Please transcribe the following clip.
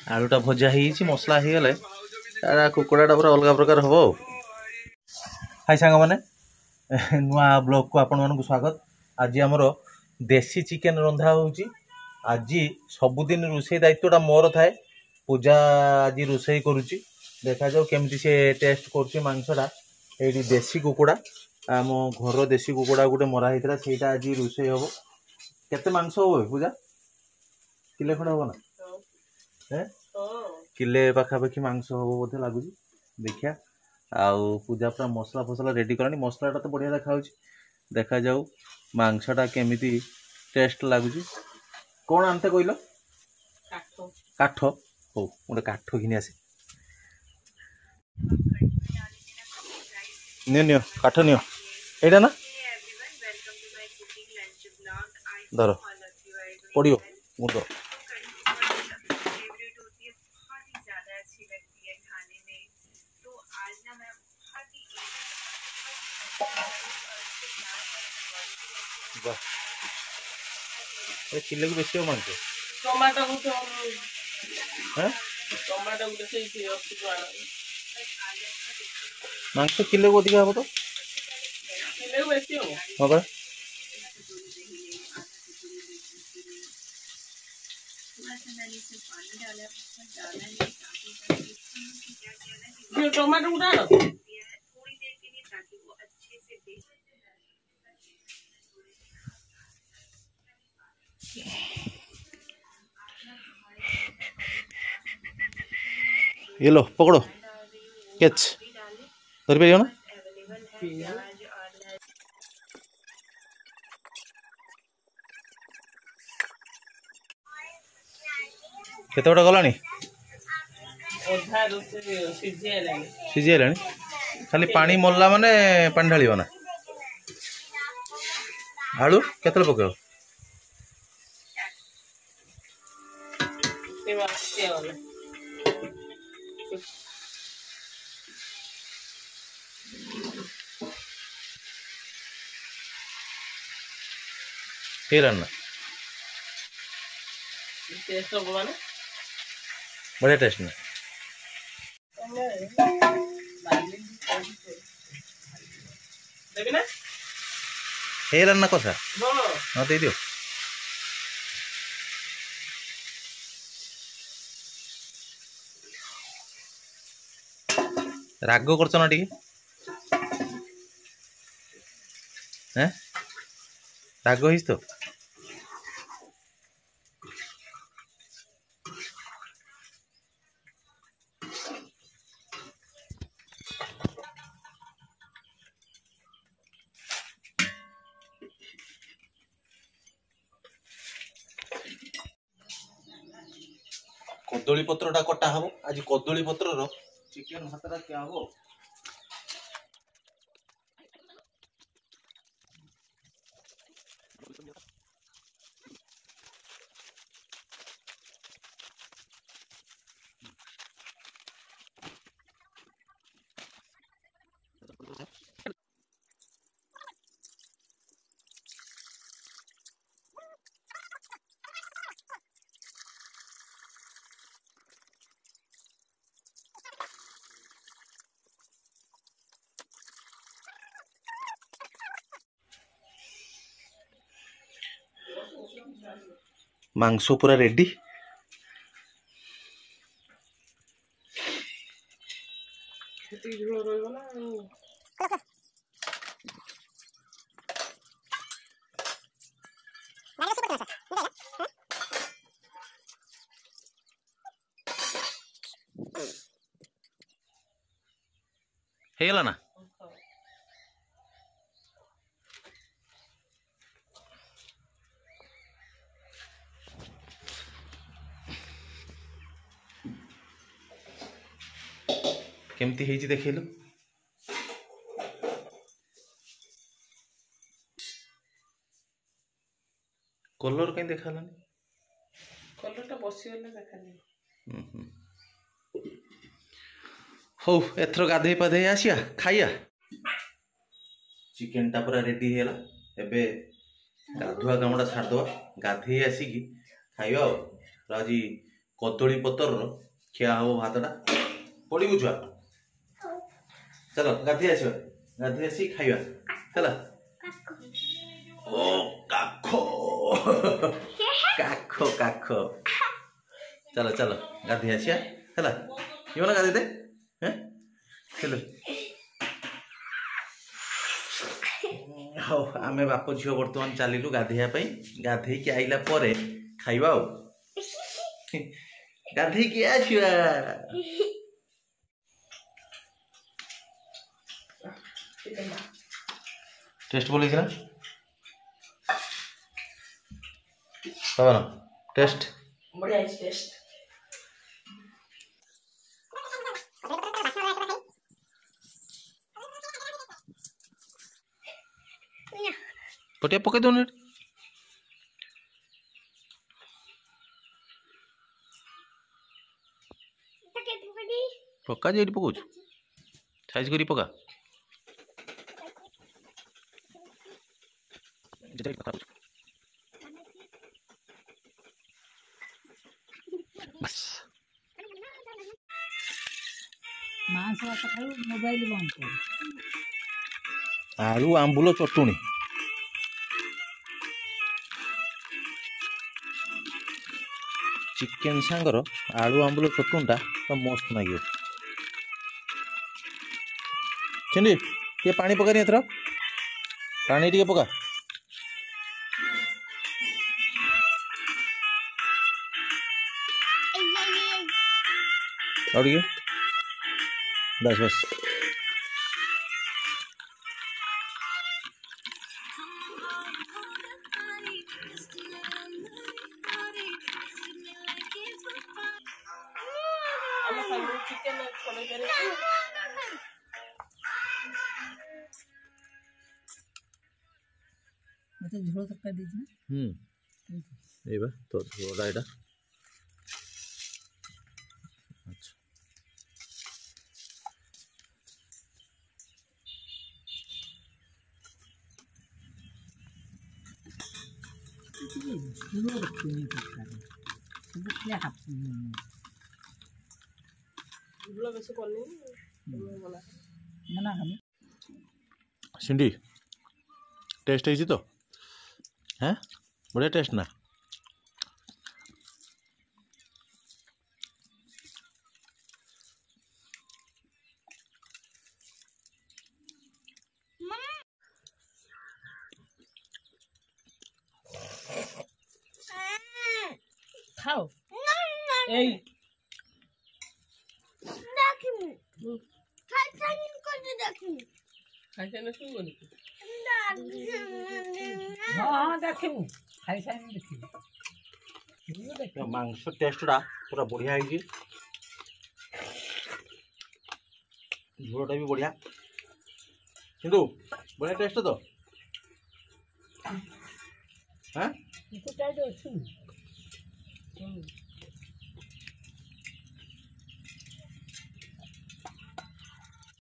आलूटा भजा हो मसला हो गले कुकुड़ाटा पूरा अलग प्रकार हम। हाय सांग मैंने नुआ ब्लॉग को आपण मानक स्वागत। आज आमर देसी चिकेन रंधा होउची। आज सबुदिन रोषे दायित्वटा मोर थाए। पूजा आज रोषे करुच्ची देखा जाऊ केमती से टेस्ट करुच्ची मांसटा। ये देसी कुकुड़ा आम घर देसी कुकुड़ा गोटे मरा होता है आज रोषे हम। केते मांस हो पूजा किले खंड हम ना किले पाखापाखि मांस हम बोधे लगुच। देखिया आउ पूजा पूरा मसला फसला रेडी करानी। मसलाटा तो बढ़िया देखा देखा जाऊ मांसटा केमिति टेस्ट लगुच। कौन आनते कहल काठ हो गोटे काठ घिनी आसे नियो काठ नियो एटा ना धर पड़ो मुंड किले को बेसी मांस टमाटो मांस किले को अधिका हम तो हाँ बा टमाटो उड़ा ये लो पकड़ो कैच धर पार ना केते बड़ा गलानी सीझी खाली पानी मल्ला माने पानी ढाल ना आलू केते पक ना बढ़िया टेस्ट ना ना कसा हाँ दे दियो राग करछ ना टी राग हिस तो कदली पत्रटा कटा हम। आज कदली पत्र चिकेन हाथटा क्या हम मांस पूरा रेडी। हेला ना केमती हेची देखैलु कलर कहीं देखालानी कलरटा बसी गले देखानी हौ एथर गाधे पाधे आसिया खाइया चिकेन टा पूरा रेडी हेला एबे गाधुआ कामटा छाड़दवा गाधे आसिकी खाइबा आज कदली पतर खिया हम भातटा पड़ी छुआ चलो गाधे आस गाधे आसी खाइबा चला ओ काखो काखो काखो चलो चलो गाधे आसिया चला ये गाधे दे हैं चलो हाँ आम बाप झील बर्तमान चलू गाधेया गाधे की आइला परे खाइबा गाधे की आछुआ टेस्ट बोली ना पवन टेस्ट बढ़िया टेस्ट पटिया पकई दो पका जे पकाऊ साइज करी पका बस मांस खाऊ मोबाइल बंद कर आलू आंबुल चटुणी चिकेन सांगर आलू आंबुल चटुणीटा तो मस्त लगे चिंडी ये पानी पकानी एथर पानी टे पका और ये बस बस चिकेन मतलब झोल तक कर दीजिए ये बा तो थोड़ा एटा अच्छा झोल रखते नहीं करता है तो क्या खाते हैं झोल बेसी करनी मना हमें सिंडी टेस्ट है तो हैं बढ़िया टेस्ट ना खाओ এই দেখিনি খাইছানি করে দেখিনি খাইছে না শুন বলি हाँ देखिए खाई साइड देखिए मांस टेस्टा पूरा बढ़िया है झोलटा भी बढ़िया किंतु बढ़िया टेस्ट तो हाँ इसको क्या जो अच्छी